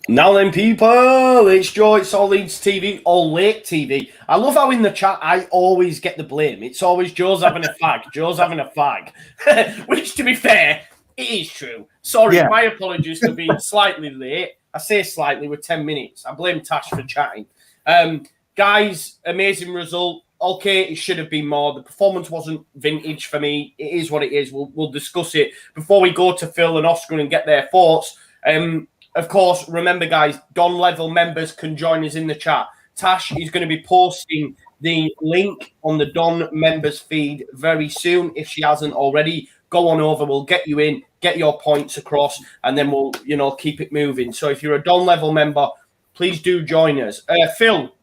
Now then, people, it's Joe, it's All Leeds TV, All Lake TV. I love how in the chat I always get the blame. It's always Joe's having a fag, Joe's having a fag. Which, to be fair, it is true. Sorry, my apologies for being slightly late. I say slightly, we're 10 minutes. I blame Tash for chatting. Guys, amazing result. Okay, it should have been more. The performance wasn't vintage for me. It is what it is. We'll discuss it. Before we go to Phil and Oscar and get their thoughts, of course, remember, guys, Don level members can join us in the chat. Tash is going to be posting the link on the Don members feed very soon. If she hasn't already, go on over. We'll get you in, get your points across, and then we'll, keep it moving. So if you're a Don level member, please do join us. Phil,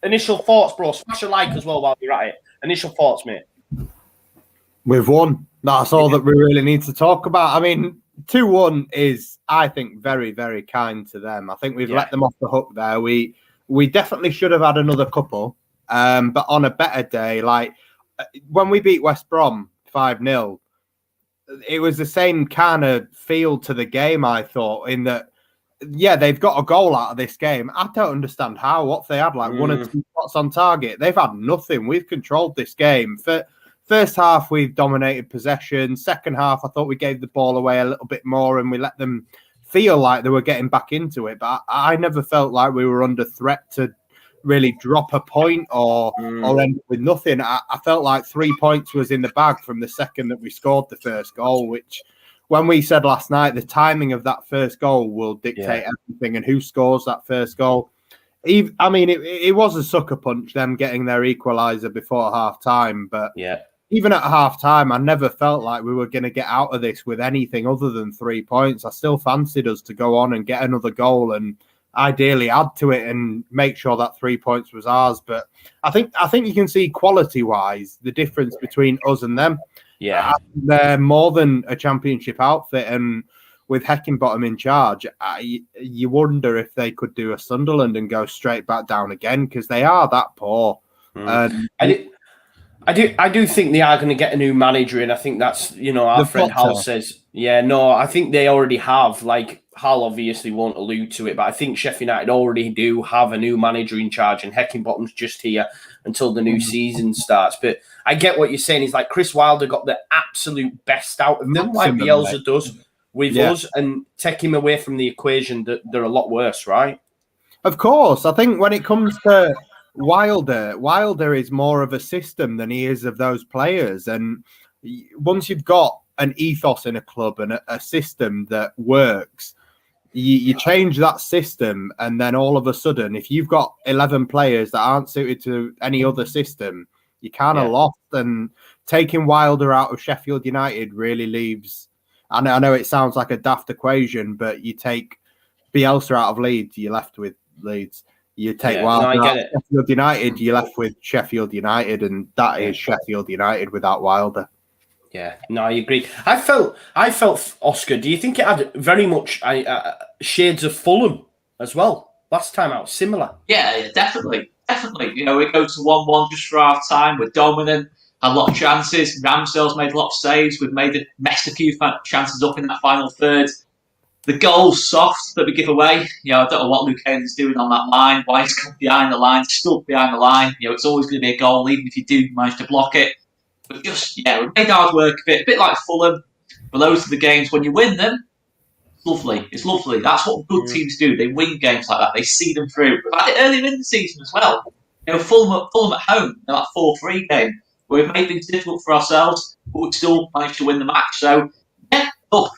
initial thoughts, bro. Smash a like as well while you're at it. Initial thoughts, mate. We've won. That's all that we really need to talk about. I mean, 2-1 is, I think, very, very kind to them. I think we've let them off the hook there. We definitely should have had another couple, but on a better day, like when we beat West Brom 5-0, it was the same kind of feel to the game, I thought, in that, they've got a goal out of this game. I don't understand how. What if they had, like, one or two shots on target? They've had nothing. We've controlled this game. First half, we've dominated possession. Second half, I thought we gave the ball away a little bit more and we let them feel like they were getting back into it. But I never felt like we were under threat to really drop a point or end up with nothing. I felt like 3 points was in the bag from the second that we scored the first goal, which, when we said last night, the timing of that first goal will dictate everything and who scores that first goal. I mean, it was a sucker punch, them getting their equaliser before half-time, but even at half-time, I never felt like we were going to get out of this with anything other than 3 points. I still fancied us to go on and get another goal and ideally add to it and make sure that 3 points was ours. But I think you can see quality-wise the difference between us and them. Yeah, they're more than a championship outfit, and with Heckingbottom in charge, you wonder if they could do a Sunderland and go straight back down again, because they are that poor. I do think they are going to get a new manager in. I think that's, our friend Hal says. I think they already have. Like, Hal obviously won't allude to it, but I think Sheff United already do have a new manager in charge, and Heckingbottom's just here until the new season starts. But I get what you're saying. It's like Chris Wilder got the absolute best out of them, like Bielsa does with us, and take him away from the equation, that they're a lot worse, right? Of course. I think when it comes to Wilder is more of a system than he is of those players. And once you've got an ethos in a club and a system that works, you change that system, and then all of a sudden, if you've got 11 players that aren't suited to any other system, you kind of lost. And taking Wilder out of Sheffield United really leaves, I know it sounds like a daft equation, but you take Bielsa out of Leeds, you're left with Leeds. You take Wilder out of Sheffield United, you're left with Sheffield United, and that is Sheffield United without Wilder. Yeah, no, I agree. I felt, Oscar, do you think it had very much shades of Fulham as well? Last time out, similar. Yeah, definitely. We go to 1-1 just for half time. We're dominant, had a lot of chances. Ramsdale's made a lot of saves. We've messed a few chances up in that final third. The goal's soft that we give away. I don't know what Luke Hayden's doing on that line. Why he's come behind the line, still behind the line. It's always going to be a goal, even if you do manage to block it. But just, we made hard work of it. A bit like Fulham. But those are the games when you win them. It's lovely. It's lovely. That's what good teams do. They win games like that. They see them through. We've had it earlier in the season as well. Fulham at home, that 4-3 game, where we've made things difficult for ourselves, but we still managed to win the match. So, look,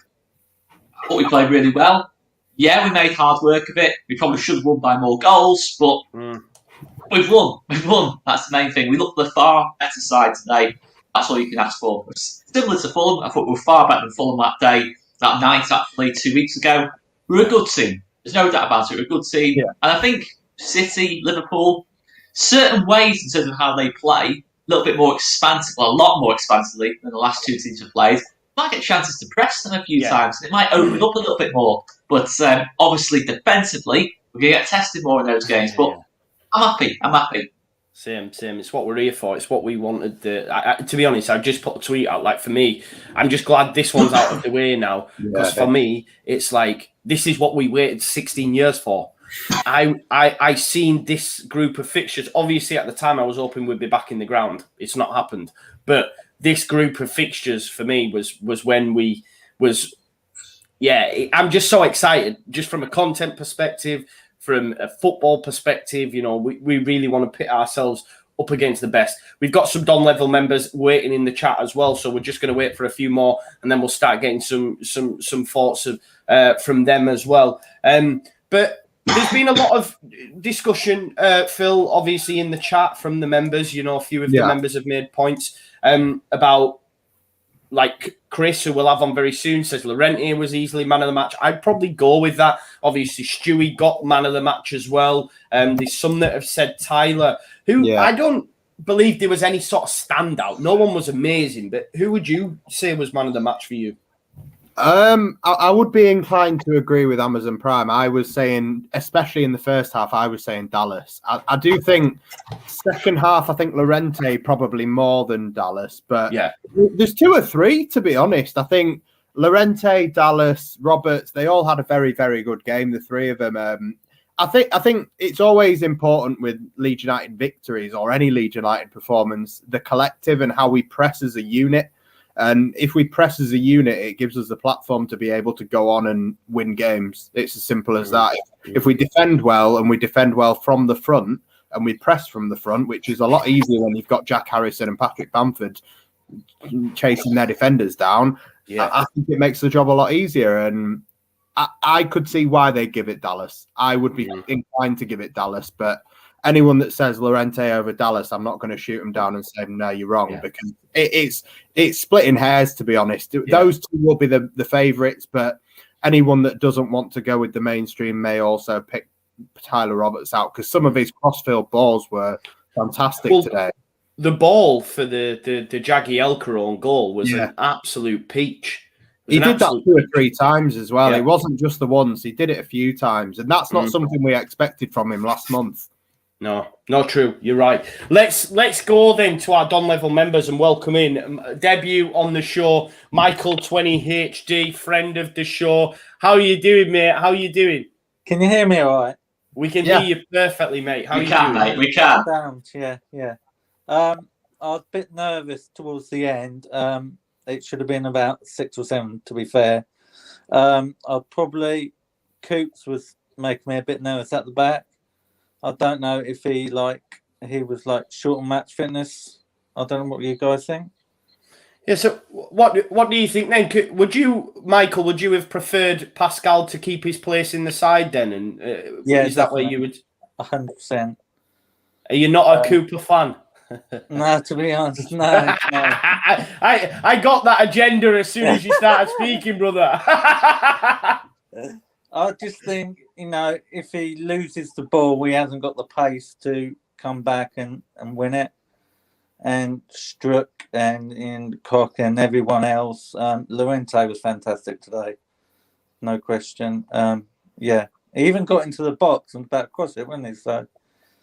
I thought we played really well. We made hard work of it. We probably should have won by more goals, but we've won. That's the main thing. We look the far better side today. That's all you can ask for. Similar to Fulham, I thought we were far better than Fulham that night, actually, 2 weeks ago. We were a good team. There's no doubt about it. We're a good team. Yeah. And I think City, Liverpool, certain ways in terms of how they play, a little bit more expansively, a lot more expansively than the last two teams have played. Might get chances to press them a few times. It might open up a little bit more. But obviously, defensively, we're going to get tested more in those games. But I'm happy. Same. It's what we're here for. It's what we wanted. To be honest, I just put a tweet out. Like, for me, I'm just glad this one's out of the way now. Because for me, it's like this is what we waited 16 years for. I seen this group of fixtures. Obviously, at the time, I was hoping we'd be back in the ground. It's not happened. But this group of fixtures for me was when we was. Yeah, I'm just so excited, just from a content perspective, from a football perspective. You know, we really want to pit ourselves up against the best. We've got some Don level members waiting in the chat as well, so we're just going to wait for a few more, and then we'll start getting some thoughts of from them as well. But there's been a lot of discussion, Phil, obviously in the chat from the members. You know, a few of the members have made points about. Like Chris, who we'll have on very soon, says Llorente was easily man of the match. I'd probably go with that. Obviously, Stewie got man of the match as well. There's some that have said Tyler, who I don't believe there was any sort of standout. No one was amazing, but who would you say was man of the match for you? I would be inclined to agree with Amazon Prime. I was saying, especially in the first half, I was saying Dallas. I do think second half, I think Llorente probably more than Dallas, but there's 2 or 3, to be honest. I think Llorente, Dallas, Roberts, they all had a very, very good game, the 3 of them. I think it's always important with Leeds United victories or any Leeds United performance, the collective and how we press as a unit. And if we press as a unit, it gives us the platform to be able to go on and win games. It's as simple as that. If we defend well and we defend well from the front and we press from the front, which is a lot easier when you've got Jack Harrison and Patrick Bamford chasing their defenders down, I think it makes the job a lot easier. And I could see why they give it Dallas. I would be inclined to give it Dallas, but anyone that says Llorente over Dallas, I'm not going to shoot them down and say, no, you're wrong, because it's splitting hairs, to be honest. Those 2 will be the favourites, but anyone that doesn't want to go with the mainstream may also pick Tyler Roberts out, because some of his crossfield balls were fantastic today. The ball for the Jagielka own goal was an absolute peach. He did that 2 or 3 times as well. It wasn't just the once. He did it a few times, and that's not something we expected from him last month. No, not true. You're right. Let's go then to our Don level members and welcome in debut on the show, Michael 20 HD, friend of the show. How are you doing, mate? How are you doing? Can you hear me all right? We can hear you perfectly, mate. How are you doing? Mate. We can. Yeah. I was a bit nervous towards the end. It should have been about 6 or 7, to be fair. Coops was making me a bit nervous at the back. I don't know if he was short on match fitness. I don't know what you guys think. Yeah. So what do you think then? Michael? Would you have preferred Pascal to keep his place in the side then? And is that where you would? 100%. Are you not a Cooper fan? No, to be honest, no. I got that agenda as soon as you started speaking, brother. I just think, if he loses the ball, he hasn't got the pace to come back and win it. And Struck and Koch and everyone else. Llorente was fantastic today. No question. He even got into the box and back across it, wasn't he? So,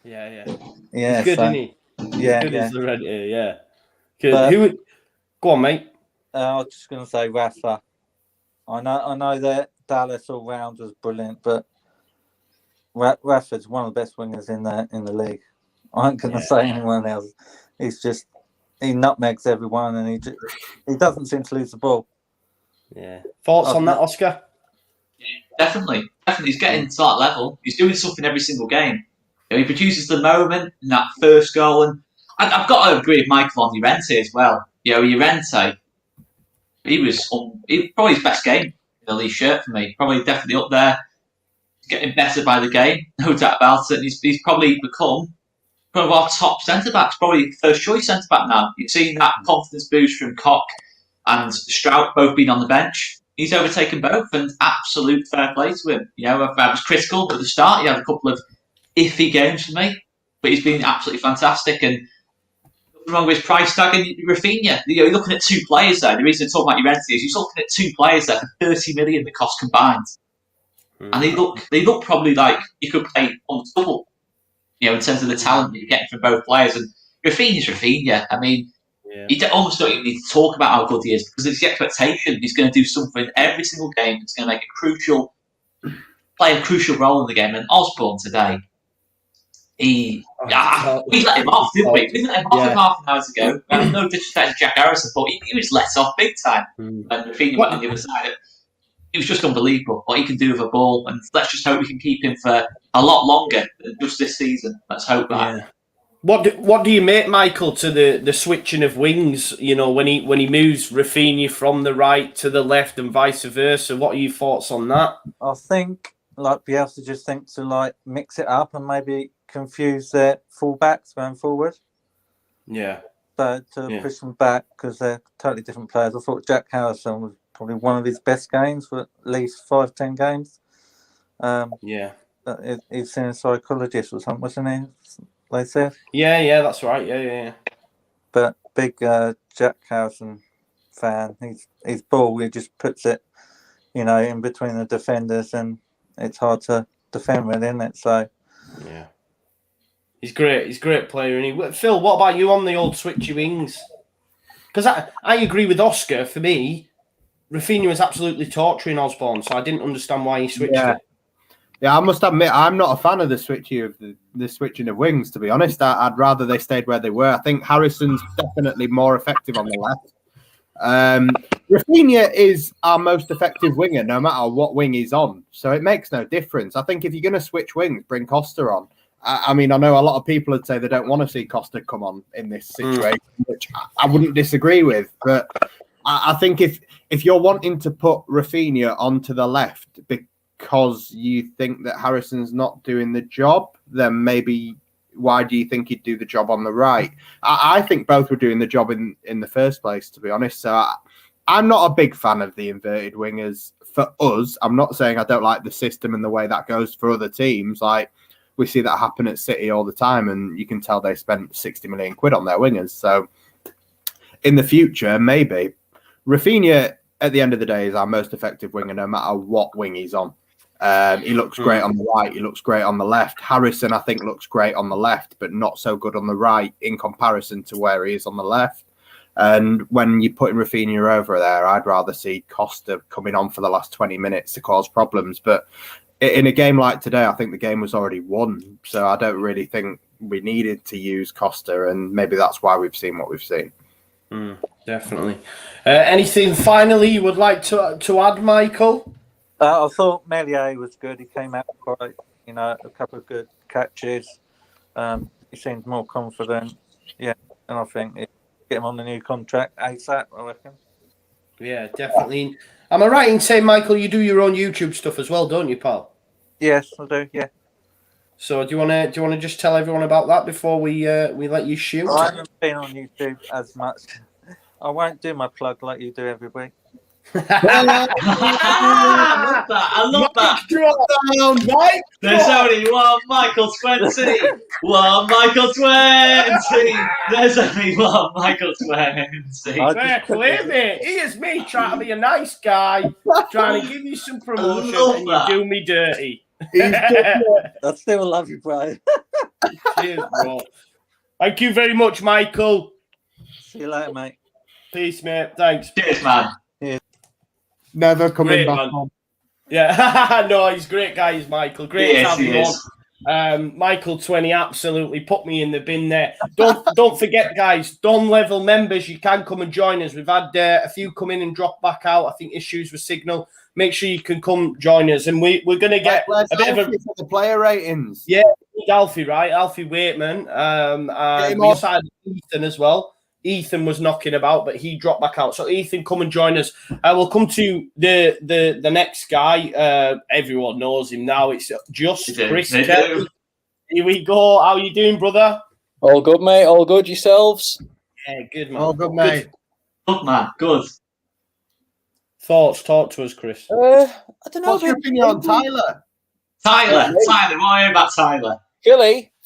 yeah. He's good, isn't he? Good as Llorente, yeah. Good. Go on, mate. I was just going to say Rafa. I know that Dallas all round was brilliant, but Rafa's one of the best wingers in the league. I ain't going to say anyone else. He nutmegs everyone, and he doesn't seem to lose the ball. Yeah. Thoughts on that, Oscar? Yeah, definitely. He's getting to that level. He's doing something every single game. He produces the moment in that first goal, and I've got to agree with Michael on Llorente as well. Llorente, he was probably his best game in the Leeds shirt for me. Probably definitely up there. He's getting better by the game, no doubt about it. And he's probably become one of our top centre backs, probably first choice centre back now. You've seen that confidence boost from Koch and Strout both being on the bench. He's overtaken both, and absolute fair play to him. I was critical at the start. He had a couple of iffy games for me, but he's been absolutely fantastic. And nothing wrong with his price tag. And Rafinha, you're looking at 2 players there. The reason I talk about Llorente is you're looking at 2 players there for 30 million the cost combined, and they look probably like you could play on the double. In terms of the talent that you're getting from both players. And Rafinha's Rafinha. I mean, you almost don't even need to talk about how good he is, because it's the expectation he's going to do something every single game that's going to make a crucial play a crucial role in the game. And Osborne today, we let him off, didn't we? We let him off half an hour ago. No disrespect to Jack Harrison, but he was let off big time. And Rafinha went on the other side. It was just unbelievable what he can do with a ball. And let's just hope we can keep him for a lot longer than just this season. Let's hope that. Yeah. What do you make, Michael, to the switching of wings? You know, when he moves Rafinha from the right to the left and vice versa. What are your thoughts on that? I think Bielsa just thinks to mix it up and maybe confuse their fullbacks going forward. Yeah. So to push them back because they're totally different players. I thought Jack Harrison was probably one of his best games for at least 5-10 games. He's seen a psychologist or something, wasn't he? They said. Yeah, that's right. Yeah. But big Jack Harrison fan. His ball, he just puts it, in between the defenders, and it's hard to defend with, isn't it? So. Yeah. He's great. He's a great player. And Phil, what about you on the old switchy wings? Because I agree with Oscar. For me, Rafinha was absolutely torturing Osborne, so I didn't understand why he switched it. Yeah, I must admit, I'm not a fan of the switching of wings, to be honest. I'd rather they stayed where they were. I think Harrison's definitely more effective on the left. Rafinha is our most effective winger, no matter what wing he's on. So it makes no difference. I think if you're going to switch wings, bring Costa on. I mean, I know a lot of people would say they don't want to see Costa come on in this situation, which I wouldn't disagree with. But I think if you're wanting to put Rafinha onto the left because you think that Harrison's not doing the job, then maybe why do you think he'd do the job on the right? I think both were doing the job in the first place, to be honest. So I'm not a big fan of the inverted wingers for us. I'm not saying I don't like the system and the way that goes for other teams. Like, we see that happen at City all the time, and you can tell they spent 60 million quid on their wingers. So in the future, maybe. Rafinha, at the end of the day, is our most effective winger, no matter what wing he's on. He looks great on the right. He looks great on the left. Harrison, I think, looks great on the left, but not so good on the right in comparison to where he is on the left. And when you're putting Rafinha over there, I'd rather see Costa coming on for the last 20 minutes to cause problems. But in a game like today, I think the game was already won. So I don't really think we needed to use Costa, and maybe that's why we've seen what we've seen. Definitely. Anything finally you would like to add, Michael? I thought Melier was good. He came out quite, a couple of good catches. He seemed more confident. Yeah, and I think get him on the new contract ASAP, I reckon. Yeah, definitely. Am I right in saying, Michael, you do your own YouTube stuff as well, don't you, pal? Yes, I do. Yeah. So do you want to just tell everyone about that before we let you shoot? I haven't been on YouTube as much. I won't do my plug like you do every week. I love that. There's only one Michael 20. One Michael 20. There's only one Michael 20. Believe me, here's me trying to be a nice guy, trying to give you some promotion, and you do me dirty. I still love you, bro. Cheers, bro. Thank you very much, Michael. See you later, mate. Peace, mate. Thanks. Cheers, man. Never coming back on. Yeah, no, he's great guy, he's Michael. Great to have him on. Michael 20 absolutely put me in the bin there. Don't forget, guys, Don level members, you can come and join us. We've had a few come in and drop back out. I think issues with signal. Make sure you can come join us, and we're going to get a bit of the player ratings. Yeah, Alfie, right? Alfie Waitman. We also had Ethan as well. Ethan was knocking about, but he dropped back out. So Ethan, come and join us. We'll come to the next guy. Everyone knows him now. It's just Chris Kelly. Here we go. How you doing, brother? All good, mate. All good. Yourselves? Yeah, good, man. All good, mate. Good, man. Good. Thoughts? Talk to us, Chris. I don't know. What's your opinion on Tyler? Tyler. What are you about Tyler?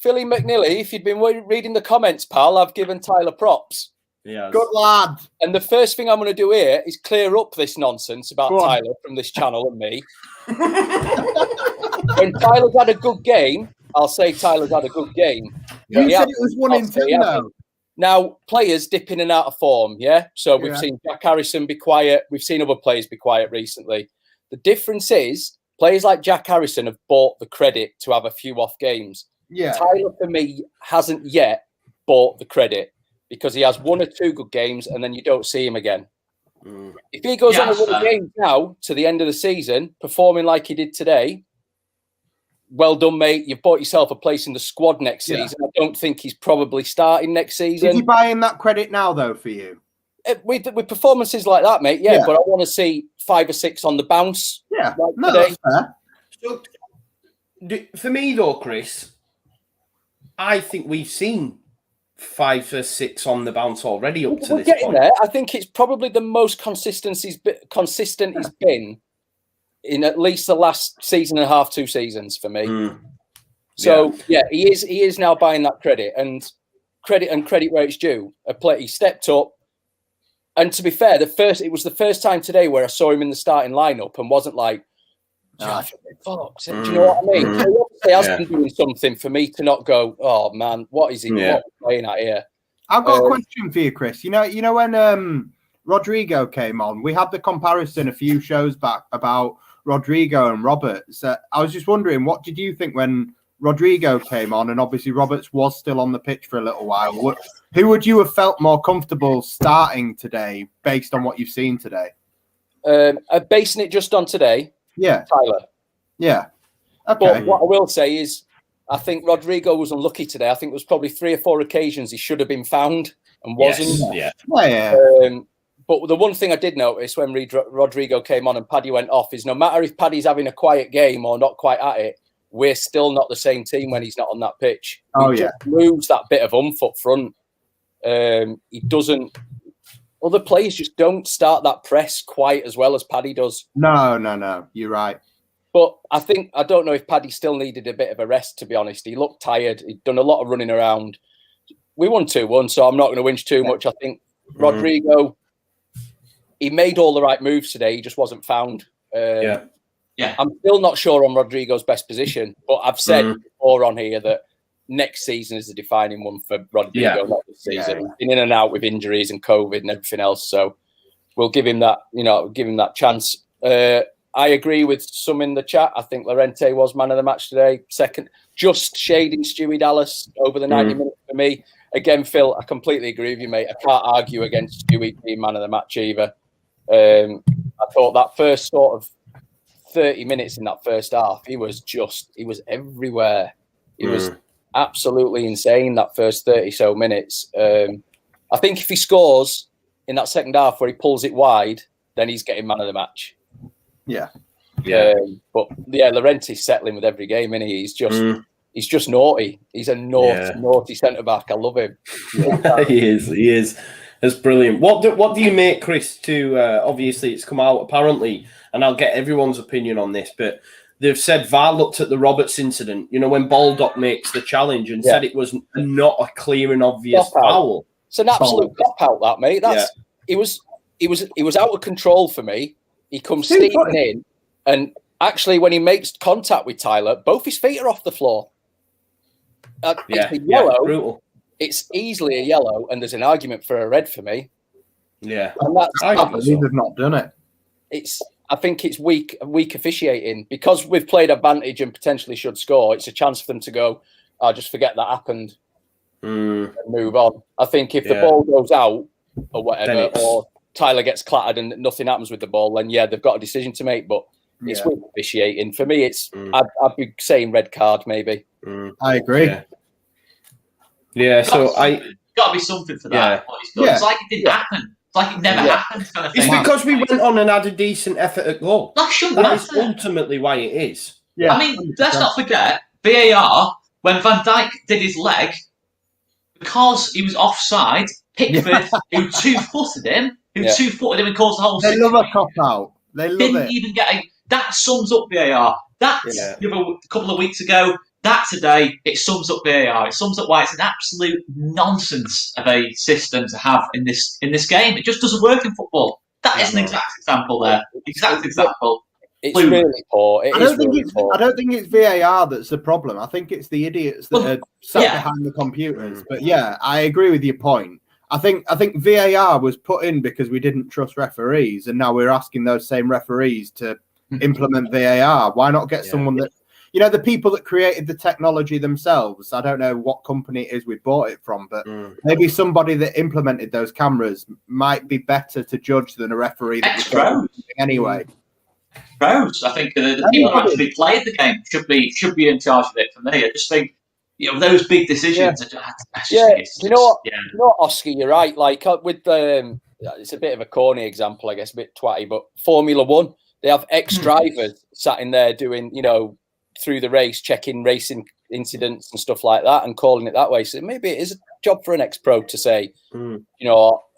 Philly McNilly, if you'd been reading the comments, pal, I've given Tyler props. Yeah. Good lad. And the first thing I'm going to do here is clear up this nonsense about Tyler from this channel and me. When Tyler's had a good game, I'll say Tyler's had a good game. You said it was 1 in 10, though. Now, players dip in and out of form, yeah? So we've seen Jack Harrison be quiet. We've seen other players be quiet recently. The difference is Players like Jack Harrison have bought the credit to have a few off games. Yeah. Tyler, for me, hasn't yet bought the credit because he has 1 or 2 good games and then you don't see him again. If he goes on a run of games now to the end of the season, performing like he did today, well done, mate. You've bought yourself a place in the squad next season. I don't think he's probably starting next season. Is he buying that credit now, though, for you? With performances like that, mate, but I want to see 5 or 6 on the bounce. Yeah, like no, today. that's fair. So, for me, though, Chris, I think we've seen 5 or 6 on the bounce already up to We're this getting point. there. I think it's probably the most consistent he's been in at least the last season and a half, 2 seasons for me. So he is now buying that credit and credit where it's due. He stepped up. And to be fair, it was the first time today where I saw him in the starting lineup and wasn't like, do you know what I mean? So he has been doing something for me to not go, oh man, what is he playing at here? I've got a question for you, Chris. You know when Rodrigo came on, we had the comparison a few shows back about Rodrigo and Roberts. I was just wondering, what did you think when Rodrigo came on? And obviously Roberts was still on the pitch for a little while. Who would you have felt more comfortable starting today based on what you've seen today? Basing it just on today, Tyler. Yeah. Okay. But what I will say is, I think Rodrigo was unlucky today. I think there was probably 3 or 4 occasions he should have been found and wasn't. But the one thing I did notice when Rodrigo came on and Paddy went off is no matter if Paddy's having a quiet game or not quite at it, we're still not the same team when he's not on that pitch. He just lose that bit of oomph up front. He doesn't. Other players just don't start that press quite as well as Paddy does. No. You're right. But I don't know if Paddy still needed a bit of a rest, to be honest. He looked tired. He'd done a lot of running around. We won 2-1, so I'm not going to whinge too much. I think Rodrigo, he made all the right moves today. He just wasn't found. I'm still not sure on Rodrigo's best position, but I've said before on here that next season is the defining one for Rodrigo, not this season. He's been in and out with injuries and COVID and everything else, so we'll give him that, give him that chance. I agree with some in the chat. I think Llorente was man of the match today. Second, just shading Stewie Dallas over the 90 minutes for me. Again, Phil, I completely agree with you, mate. I can't argue against Stewie being man of the match either. I thought that first sort of 30 minutes in that first half, he was everywhere. He was absolutely insane, that first 30 so minutes. I think if he scores in that second half where he pulls it wide, then he's getting man of the match. But Llorente's settling with every game, isn't he? He's just naughty. He's a naughty centre back. I love him. He is. That's brilliant. What do you make, Chris? Obviously it's come out apparently, and I'll get everyone's opinion on this, but they've said VAR looked at the Roberts incident. When Baldock makes the challenge and said it was not a clear and obvious foul. It's an absolute cop out, that, mate. It was out of control for me. He comes steaming in, and actually, when he makes contact with Tyler, both his feet are off the floor. It's a yellow. Brutal. It's easily a yellow, and there's an argument for a red for me. Yeah, and I believe they've not done it. I think it's weak officiating because we've played advantage and potentially should score. It's a chance for them to go, just forget that happened and move on. I think if the ball goes out or whatever, or Tyler gets clattered and nothing happens with the ball, then they've got a decision to make. But it's weak officiating. For me, I'd be saying red card maybe. I agree. Yeah, so got to be something for that. It's like it didn't happen. It's like it never happened. Kind of thing. It's because we went on and had a decent effort at goal. That is ultimately why it is. Yeah. I mean, let's not forget VAR when Van Dijk did his leg because he was offside. Pickford, who 2-footed him, and caused the whole. They love a cop out. They love didn't even get that sums up VAR. That's a couple of weeks ago. That today, it sums up VAR. It sums up why it's an absolute nonsense of a system to have in this game. It just doesn't work in football. That is an exact example there. Exact example. It's really poor. I don't think it's VAR that's the problem. I think it's the idiots that are sat behind the computers. But I agree with your point. I think VAR was put in because we didn't trust referees, and now we're asking those same referees to implement VAR? Why not get someone that, you know, the people that created the technology themselves? I don't know what company it is we bought it from, but maybe somebody that implemented those cameras might be better to judge than a referee. Anyway. Pros. I think the people who actually played the game should be in charge of it. For me, I just think those big decisions. You know what, Oscar, you're right. Like with it's a bit of a corny example, I guess, a bit twatty, but Formula One, they have ex-drivers sat in there doing, through the race, checking racing incidents and stuff like that, and calling it that way. So maybe it is a job for an ex-pro to say,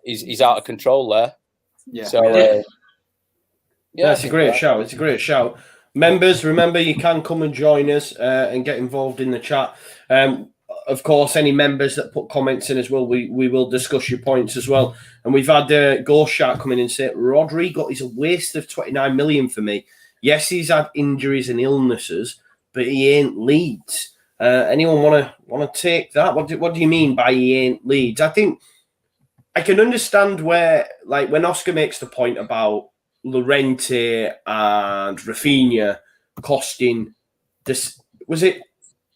he's out of control there. Yeah. So. It's a great shout. It's a great shout. Members, remember you can come and join us and get involved in the chat. Of course, any members that put comments in as well, we will discuss your points as well. And we've had Ghost Shark come in and say Rodrigo is a waste of 29 million for me. Yes, he's had injuries and illnesses, but he ain't Leeds. Anyone want to take that? What do you mean by he ain't Leeds? I think I can understand where, like, when Oscar makes the point about Llorente and Rafinha costing this, was it?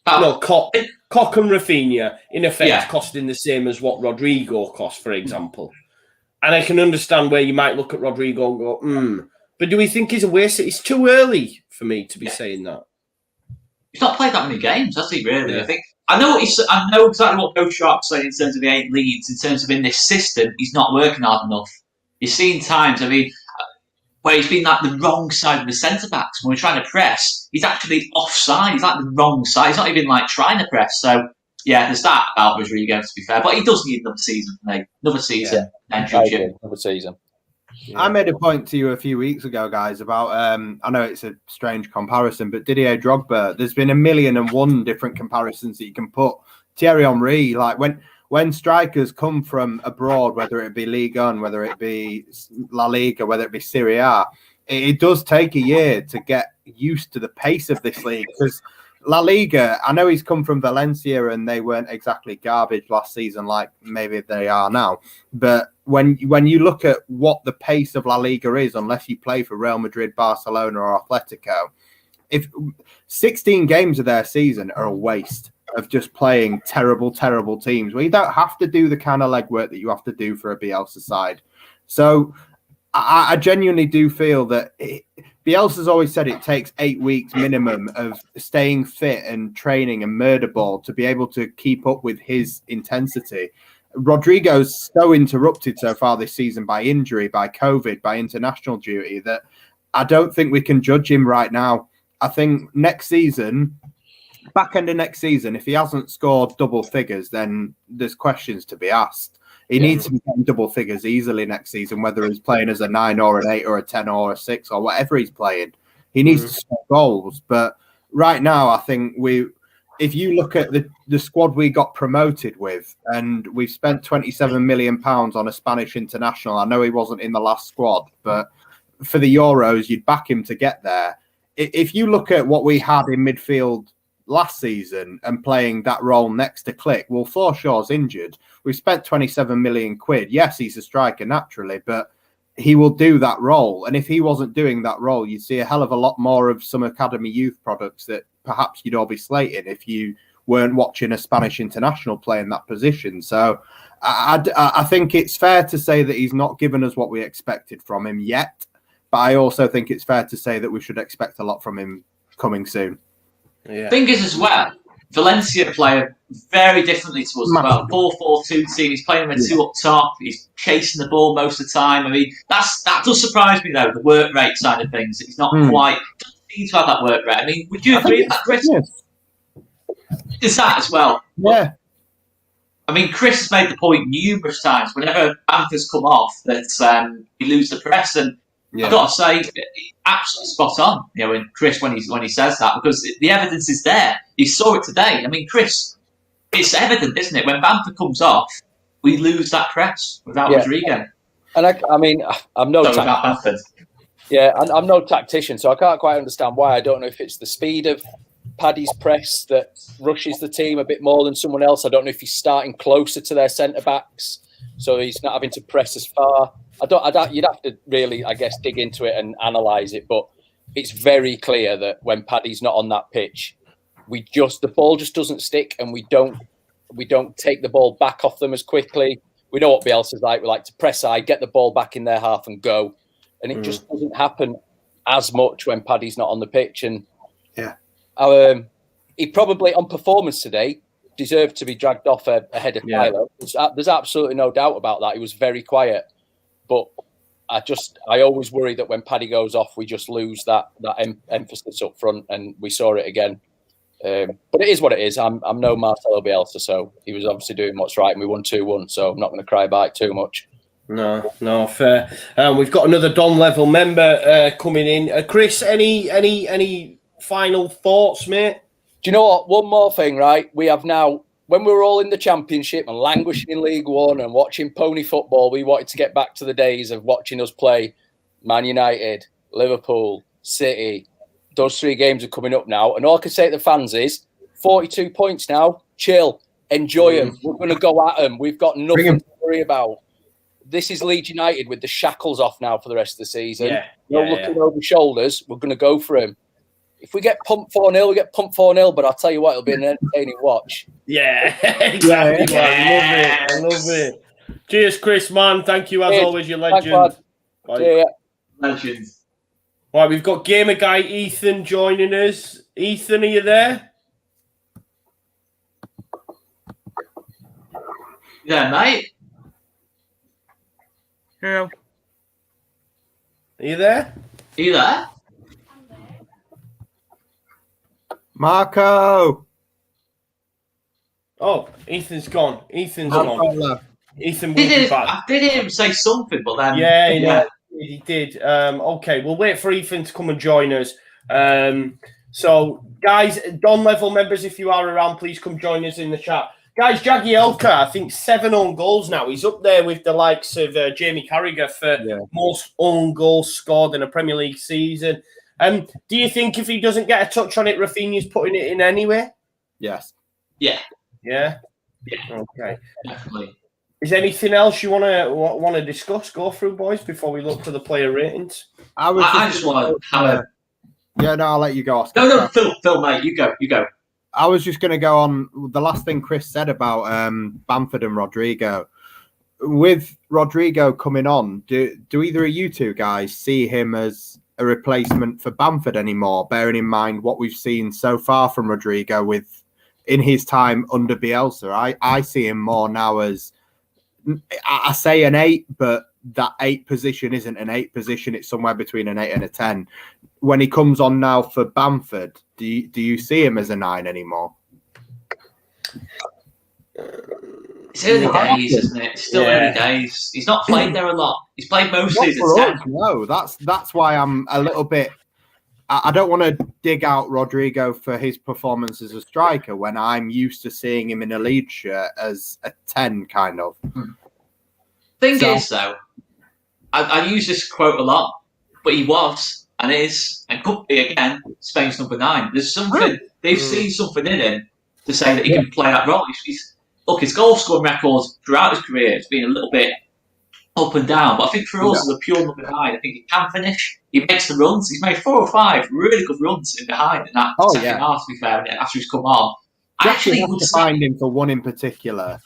No, Koch and Rafinha in effect costing the same as what Rodrigo cost, for example. And I can understand where you might look at Rodrigo and go, But do we think he's a waste? It's too early for me to be saying that. He's not played that many games, has he? Really? I think I know exactly what Ghost Shark's saying in terms of the 8 Leeds. In terms of in this system, he's not working hard enough. You've seen times. I mean, where he's been like the wrong side of the centre backs when we're trying to press. He's actually offside. He's like the wrong side. He's not even like trying to press. So there's that about Rodrigo, to be fair. But he does need another season, mate. Another season. Another season. Yeah. I made a point to you a few weeks ago, guys, about I know it's a strange comparison, but Didier Drogba. There's been 1,000,001 different comparisons that you can put. Thierry Henry, like when strikers come from abroad, whether it be Ligue 1, whether it be La Liga, whether it be Serie A, it does take a year to get used to the pace of this league. Because La Liga, I know he's come from Valencia and they weren't exactly garbage last season like maybe they are now. But when you look at what the pace of La Liga is, unless you play for Real Madrid, Barcelona or Atletico, if 16 games of their season are a waste of just playing terrible teams where you don't have to do the kind of legwork that you have to do for a Bielsa side. So I genuinely do feel that Bielsa's always said it takes 8 weeks minimum of staying fit and training and murder ball to be able to keep up with his intensity. Rodrigo's so interrupted so far this season by injury, by COVID, by international duty that I don't think we can judge him right now. I think next season, back end of next season, if he hasn't scored double figures, then there's questions to be asked. He needs to be getting double figures easily next season, whether he's playing as a 9 or an 8 or a 10 or a 6 or whatever he's playing. He needs to score goals. But right now, I think if you look at the squad we got promoted with, and we've spent £27 million on a Spanish international. I know he wasn't in the last squad, but for the Euros, you'd back him to get there. If you look at what we had in midfield last season and playing that role next to Click, well, Forshaw's injured. We've spent 27 million quid. Yes, he's a striker naturally, but he will do that role. And if he wasn't doing that role, you'd see a hell of a lot more of some academy youth products that perhaps you'd all be slating if you weren't watching a Spanish international play in that position. So I think it's fair to say that he's not given us what we expected from him yet. But I also think it's fair to say that we should expect a lot from him coming soon. Yeah. Thing is, as well, Valencia play very differently to us. Well, 4-4-2 team. He's playing with 2 up top. He's chasing the ball most of the time. I mean, that does surprise me though. The work rate side of things. He's not quite. Doesn't seem to have that work rate. I mean, would you agree with that, Chris? Is that as well? Yeah. I mean, Chris has made the point numerous times whenever Bamford's come off that we lose the press, and I've got to say, absolutely spot on. When Chris when he says that, because the evidence is there. You saw it today. I mean, Chris, it's evident, isn't it? When Bamford comes off, we lose that press without Rodrigo. And I mean, I'm no tactician. Yeah, I'm no tactician, so I can't quite understand why. I don't know if it's the speed of Paddy's press that rushes the team a bit more than someone else. I don't know if he's starting closer to their centre backs, so he's not having to press as far. You'd have to really, I guess, dig into it and analyse it. But it's very clear that when Paddy's not on that pitch, the ball just doesn't stick, and we don't take the ball back off them as quickly. We know what Bielsa's like. We like to press high, get the ball back in their half and go. And it just doesn't happen as much when Paddy's not on the pitch. And he probably, on performance today, deserved to be dragged off ahead of Tyler. There's absolutely no doubt about that. He was very quiet. But I always worry that when Paddy goes off, we just lose that emphasis up front, and we saw it again. But it is what it is. I'm no Marcelo Bielsa, so he was obviously doing what's right, and we won 2-1. So I'm not going to cry about it too much. No, fair. We've got another Don level member coming in. Chris, any final thoughts, mate? Do you know what? One more thing, right? We have now, when we were all in the Championship and languishing in League One and watching pony football, we wanted to get back to the days of watching us play Man United, Liverpool, City. Those 3 games are coming up now. And all I can say to the fans is 42 points now. Chill. Enjoy them. We're going to go at them. We've got nothing to worry about. This is Leeds United with the shackles off now for the rest of the season. Looking over shoulders. We're going to go for him. If we get pumped 4-0, we get pumped 4-0. But I'll tell you what, it'll be an entertaining watch. Yeah, exactly. I love it. Cheers, Chris, man. Thank you, as always, you legend. Legend. Right, we've got gamer guy Ethan joining us. Ethan, are you there? Yeah, mate. Hello. Are you there? Are you there? Marco. Oh, Ethan's gone. Ethan will be back. I did hear him say something, but then he did. Okay, we'll wait for Ethan to come and join us. So, guys, Don level members, if you are around, please come join us in the chat. Guys, Jagielka, I think 7 own goals now. He's up there with the likes of Jamie Carragher for most own goals scored in a Premier League season. Do you think if he doesn't get a touch on it, Rafinha's putting it in anyway? Yes. Yeah. Yeah? Yeah. Okay. Definitely. Is there anything else you want to discuss, go through, boys, before we look to the player ratings? I just want to have a... Yeah, no, I'll let you go, Oscar. No, Phil, mate, you go. I was just going to go on the last thing Chris said about Bamford and Rodrigo. With Rodrigo coming on, do either of you two guys see him as a replacement for Bamford anymore, bearing in mind what we've seen so far from Rodrigo in his time under Bielsa? I see him more now as, I say an 8, but that 8 position isn't an 8 position. It's somewhere between an 8 and a 10. When he comes on now for Bamford, do you see him as a 9 anymore? It's early days, isn't it? It's still early days. He's not played there a lot. He's played mostly as a 10. No, that's why I'm a little bit... I don't want to dig out Rodrigo for his performance as a striker when I'm used to seeing him in a Leeds shirt as a 10, kind of. Thing is, though, I use this quote a lot, but he was and is and could be again Spain's number 9. There's something they've seen something in him to say that he can play that role. Look, his goal scoring records throughout his career has been a little bit up and down, but I think for us as a pure number 9, I think he can finish. He makes the runs. He's made 4 or 5 really good runs in behind in that second half. To be fair, after he's come on, I actually would find him for one in particular.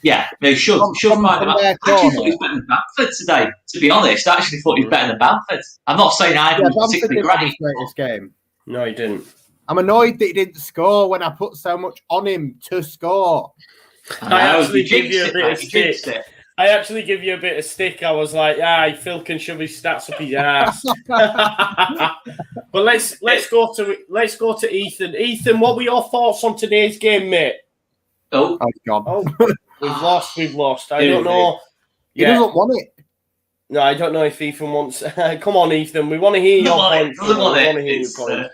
Yeah, they should find him. I actually thought he was better than Bamford today. To be honest, I actually thought he was better than Bamford. I'm not saying I was particularly great. His greatest game. No, he didn't. I'm annoyed that he didn't score when I put so much on him to score. I actually give you a bit of stick. I was like, Phil can shove his stats up his ass. But let's go to Ethan. Ethan, what were your thoughts on today's game, mate? Oh, God. Oh, we've lost. I don't know. He doesn't want it. No, I don't know if Ethan wants. Come on, Ethan. We want to hear your points.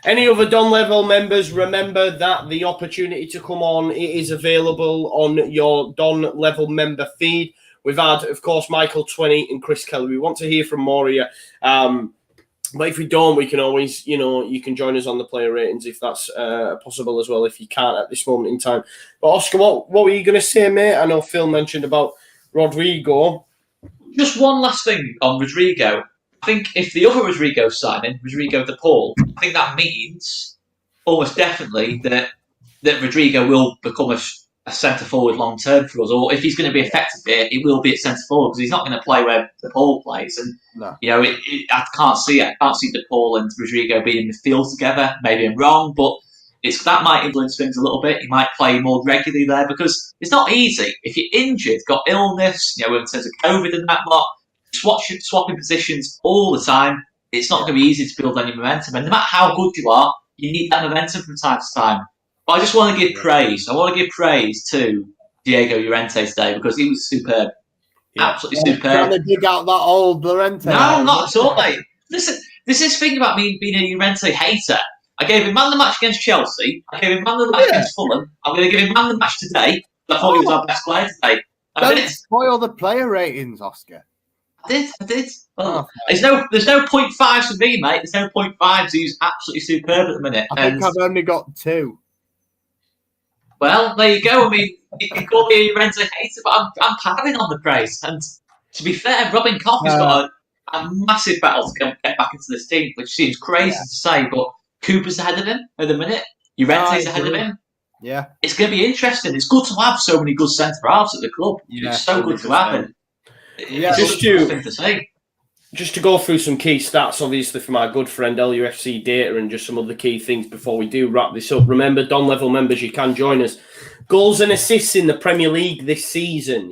Any other Don level members, remember that the opportunity to come on, it is available on your Don level member feed. We've had, of course, Michael 20 and Chris Kelly. We want to hear from more of you. But if we don't, we can always, you can join us on the player ratings if that's possible as well, if you can't at this moment in time. But Oscar, what were you going to say, mate? I know Phil mentioned about Rodrigo. Just one last thing on Rodrigo. I think if the other Rodrigo signing, Rodrigo De Paul, I think that means almost definitely that Rodrigo will become a centre forward long term for us, or if he's going to be effective here, it will be at centre forward because he's not going to play where De Paul plays. And I can't see it. I can't see De Paul and Rodrigo being in the field together. Maybe I'm wrong, but that might influence things a little bit. He might play more regularly there because it's not easy if you're injured, got illness, in terms of COVID and that lot. Swapping positions all the time. It's not going to be easy to build any momentum, and no matter how good you are, you need that momentum from time to time. But I just want to give praise. I want to give praise to Diego Llorente today because he was superb. Absolutely superb. Trying to dig out that old Llorente. No, not at all, mate. Listen, this is the thing about me being a Llorente hater. I gave him man of the match against Chelsea. I gave him man of the match against Fulham. I'm going to give him man of the match today. I thought he was our best player today. Don't spoil the player ratings, Oscar. I did. Oh. There's no 0.5s for me, mate. There's no 0.5s. He's absolutely superb at the minute. I think I've only got 2. Well, there you go. I mean, you can call me a Llorente hater, but I'm padding on the praise. And to be fair, Robin Koch has got a massive battle to get back into this team, which seems crazy to say, but Cooper's ahead of him at the minute. Llorente's ahead of him. Yeah. It's going to be interesting. It's good to have so many good centre-halves at the club. Yeah, it's so good to have it. Yeah, just to go through some key stats, obviously, from our good friend LUFC Data and just some other key things before we do wrap this up. Remember, Don Level members, you can join us. Goals and assists in the Premier League this season,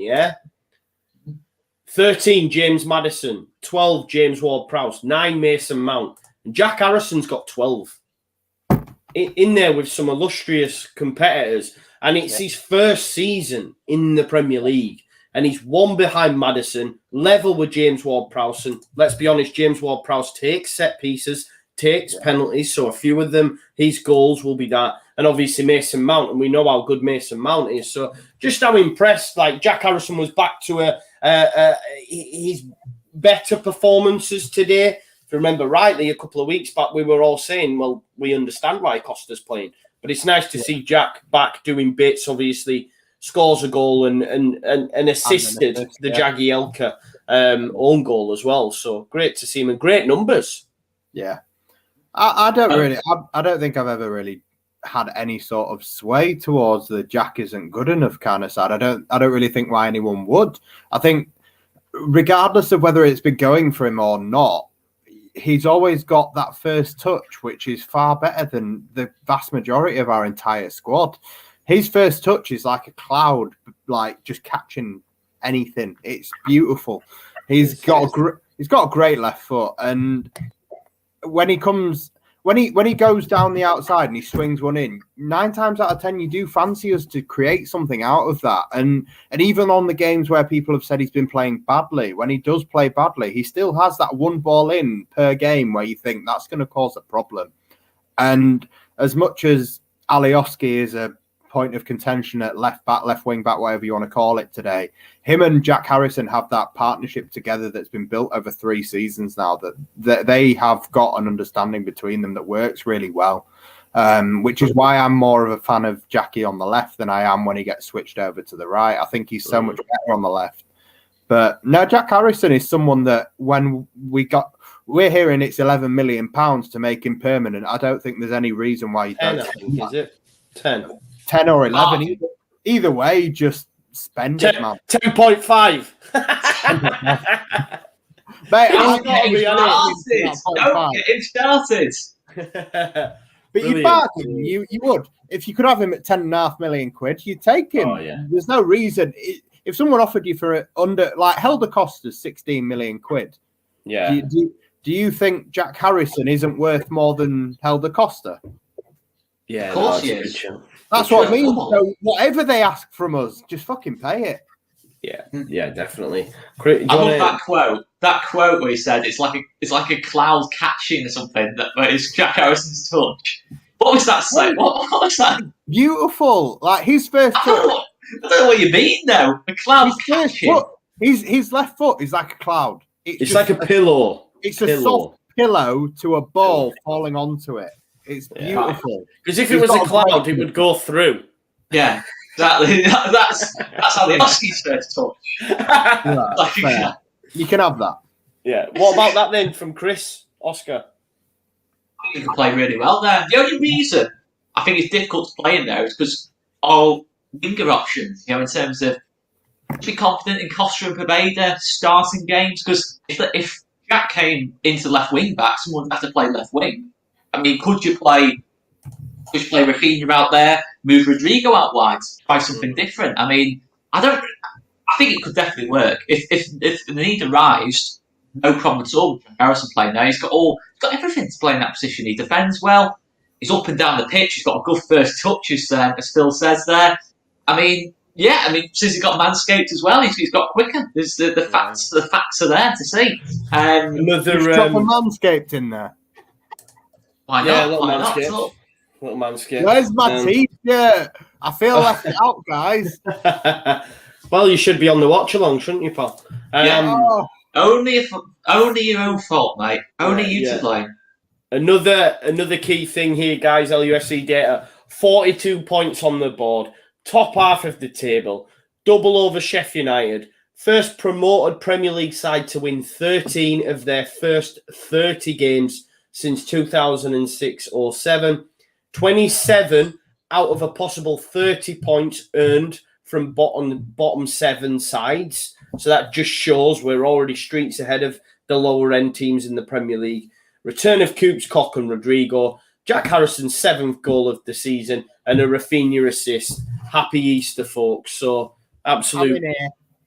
13, James Maddison. 12, James Ward-Prowse. 9, Mason Mount. And Jack Harrison's got 12. In there with some illustrious competitors. And it's his first season in the Premier League. And he's one behind Maddison, level with James Ward-Prowse. And let's be honest, James Ward-Prowse takes set pieces, takes penalties. So a few of them, his goals will be that. And obviously Mason Mount, and we know how good Mason Mount is. So just how impressed, like Jack Harrison was back to his better performances today. If you remember rightly, a couple of weeks back, we were all saying, well, we understand why Costa's playing. But it's nice to see Jack back doing bits, obviously. Scores a goal and assisted the Jagielka own goal as well. So great to see him and great numbers. Yeah, I don't think I've ever really had any sort of sway towards the Jack isn't good enough kind of side. I don't really think why anyone would. I think regardless of whether it's been going for him or not, he's always got that first touch, which is far better than the vast majority of our entire squad. His first touch is like a cloud, like just catching anything. It's beautiful. He's got a great left foot, and when he goes down the outside and he swings one in, 9 times out of 10 you do fancy us to create something out of that. And even on the games where people have said he's been playing badly, when he does play badly, he still has that one ball in per game where you think that's going to cause a problem. And as much as Alioski is a point of contention at left back, left wing back, whatever you want to call it today, him and Jack Harrison have that partnership together that's been built over 3 seasons now, that they have got an understanding between them that works really well, which is why I'm more of a fan of Jackie on the left than I am when he gets switched over to the right. I think he's so much better on the left. But no, Jack Harrison is someone that when we're hearing it's £11 million to make him permanent. I don't think there's any reason why you don't. 10, is it? 10 or 11. Either way, just spend it, man. 10.5. Mate, Don't get him started. But you back him, you would. If you could have him at £10.5 million, you'd take him. Oh, yeah. There's no reason. If someone offered you for under, like Helder Costa's £16 million, yeah. Do you think Jack Harrison isn't worth more than Helder Costa? Yeah, of course he is. That's what I mean. So whatever they ask from us, just fucking pay it. Yeah, definitely. I love that quote. That quote where he said it's like a cloud catching or something. That is Jack Harrison's touch. What was that say? What was that? Beautiful. Like his first touch. I don't know what you mean though. A cloud catching. His left foot is like a cloud. It's like a pillow. It's a soft pillow to a ball falling onto it. It's beautiful. Because if it was a cloud, it would go through. Yeah, exactly. That's how the Oski's first touch. You can have that. Yeah. What about that then from Chris? Oscar? I think he could play really well there. The only reason I think it's difficult to play in there is because our winger options, in terms of to be confident in Costa and Pobeda starting games, because if Jack came into left wing back, someone would have to play left wing. I mean, could you play Rafinha out there, move Rodrigo out wide, try something different? I mean, I think it could definitely work. If the need arrives, no problem at all. Harrison playing there, he's got everything to play in that position. He defends well. He's up and down the pitch. He's got a good first touch, as Phil says there. I mean, since he's got Manscaped as well, he's got quicker. There's the facts are there to see. Another Manscaped in there. Why not? Yeah, Why not? Little Manscaped. Where's my t-shirt? I feel left out, guys. Well, you should be on the watch along, shouldn't you, pal? Only your own fault, mate. Only you to blame. Another key thing here, guys. LUFC data: 42 points on the board, top half of the table, double over Sheff United, first promoted Premier League side to win 13 of their first 30 games since 2006-07, 27 out of a possible 30 points earned from bottom 7 sides. So that just shows we're already streets ahead of the lower end teams in the Premier League. Return of Coops, Koch and Rodrigo. Jack Harrison's 7th goal of the season and a Rafinha assist. Happy Easter, folks. So, absolutely.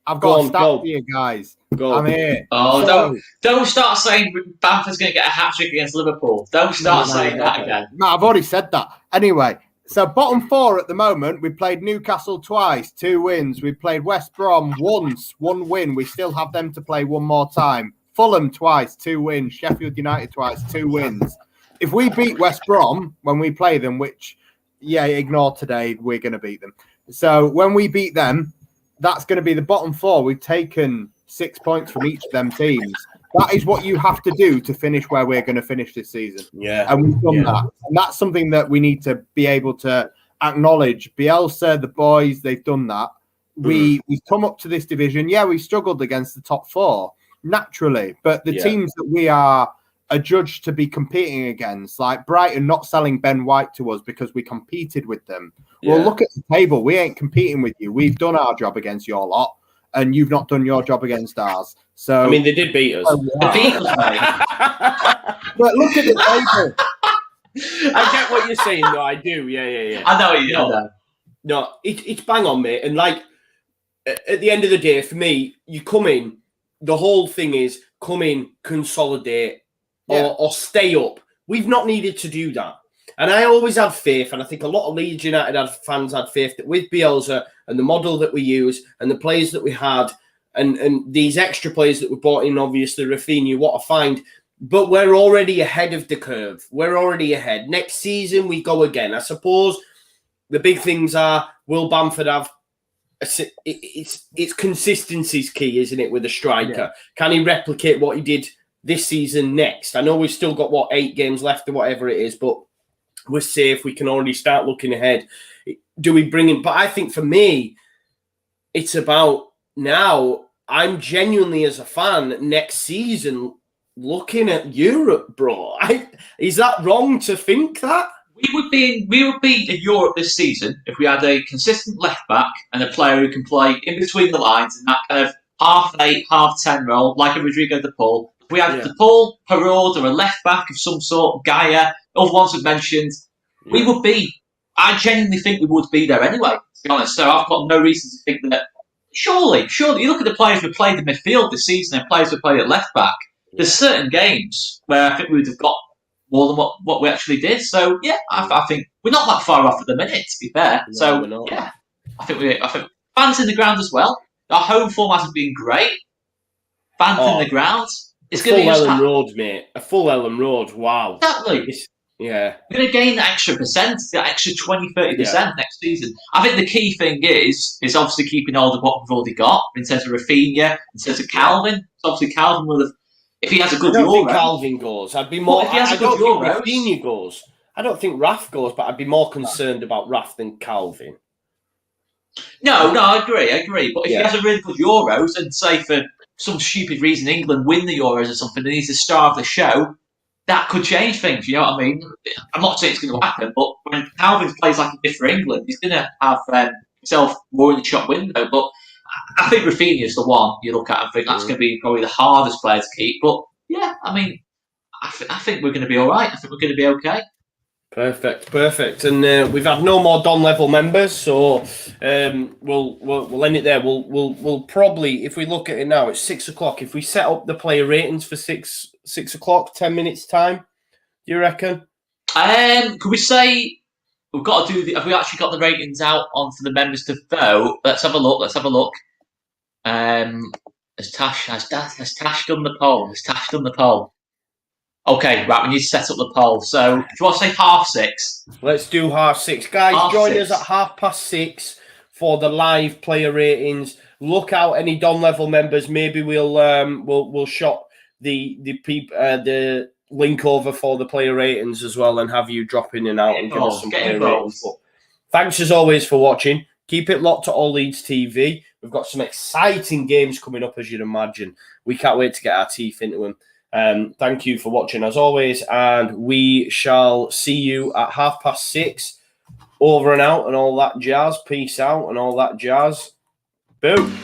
I've got a stat for you guys. I'm here. Oh, don't start saying Bamford's going to get a hat-trick against Liverpool. Don't start saying that again. No, I've already said that. Anyway, so bottom 4 at the moment, we played Newcastle twice, 2 wins. We played West Brom once, 1 win. We still have them to play one more time. Fulham twice, 2 wins. Sheffield United twice, 2 wins. If we beat West Brom when we play them, which, ignore today, we're going to beat them. So when we beat them, that's going to be the bottom 4. We've taken 6 points from each of them teams. That is what you have to do to finish where we're going to finish this season. Yeah. And we've done that. And that's something that we need to be able to acknowledge. Bielsa, the boys, they've done that. We've come up to this division. Yeah, we struggled against the top 4, naturally. But the teams that we are adjudged to be competing against, like Brighton not selling Ben White to us because we competed with them. Well, look at the table. We ain't competing with you. We've done our job against your lot, and you've not done your job against ours. So I mean, they did beat us. They beat us, mate. But look at the table. I get what you're saying, though. I do. Yeah. I know you know. No, it's bang on, mate. And like at the end of the day, for me, you come in. The whole thing is come in, consolidate, or stay up. We've not needed to do that. And I always had faith, and I think a lot of Leeds United fans had faith that with Bielsa and the model that we use and the players that we had and these extra players that we brought in, obviously, Rafinha, what a find. But we're already ahead of the curve. We're already ahead. Next season, we go again. I suppose the big things are, will Bamford have... It's consistency's key, isn't it, with a striker? Yeah. Can he replicate what he did this season next? I know we've still got, 8 games left or whatever it is, but we're safe. We can already start looking ahead. Do we bring him? But I think for me, it's about now. I'm genuinely, as a fan, next season looking at Europe, bro. Is that wrong to think that? We would be in Europe this season if we had a consistent left back and a player who can play in between the lines in that kind of half 8, half 10 role, like a Rodrigo de Paul. If we had de Paul, Perraud, or a left back of some sort, Gaia, other ones we've mentioned, we would be. I genuinely think we would be there anyway, to be honest. So I've got no reason to think that. Surely, you look at the players we played in midfield this season and players we played at left back. There's certain games where I think we would have got more than what we actually did. So I think we're not that far off at the minute, to be fair. No, so I think fans in the ground as well. Our home form hasn't been great. Fans in the ground. It's going to be Ellen Road, mate. A full Ellen Road. Wow. Exactly. We're going to gain that extra percent, that extra 20-30% next season. I think the key thing is obviously keeping hold of what we've already got in terms of Rafinha, in terms of Calvin. So obviously Calvin will have, if he has a good Euro. I don't think Calvin goes. I'd be more. If he has a good Euro, Euros, Rafinha goes. I don't think Raf goes, but I'd be more concerned about Raf than Calvin. No, I agree. But if he has a really good Euros, and say for some stupid reason England win the Euros or something, and he's the star of the show, that could change things. You know what I mean? I'm not saying it's going to happen, but when Calvin plays like he did for England, he's going to have himself more in the shop window. But I think Rafinha's the one you look at and think that's going to be probably the hardest player to keep. But yeah, I mean, I think we're going to be all right. I think we're going to be okay. Perfect. And we've had no more Don level members, so we'll end it there. We'll probably, if we look at it now, it's 6 o'clock. If we set up the player ratings for 6 o'clock, 10 minutes time, do you reckon? Could we say we've got to do? Have we actually got the ratings out on for the members to vote? Let's have a look. Has Tash done the poll? Has Tash done the poll? Okay, right, we need to set up the poll. So, do you want to say 6:30? Let's do 6:30. Guys, join us at 6:30 for the live player ratings. Look out, any Don level members. Maybe we'll shot the link over for the player ratings as well, and have you drop in and out and give us some player ratings. But thanks as always for watching. Keep it locked to All Leeds TV. We've got some exciting games coming up, as you'd imagine. We can't wait to get our teeth into them. Thank you for watching as always, and we shall see you at 6:30. Over and out and all that jazz. Peace out and all that jazz. Boom.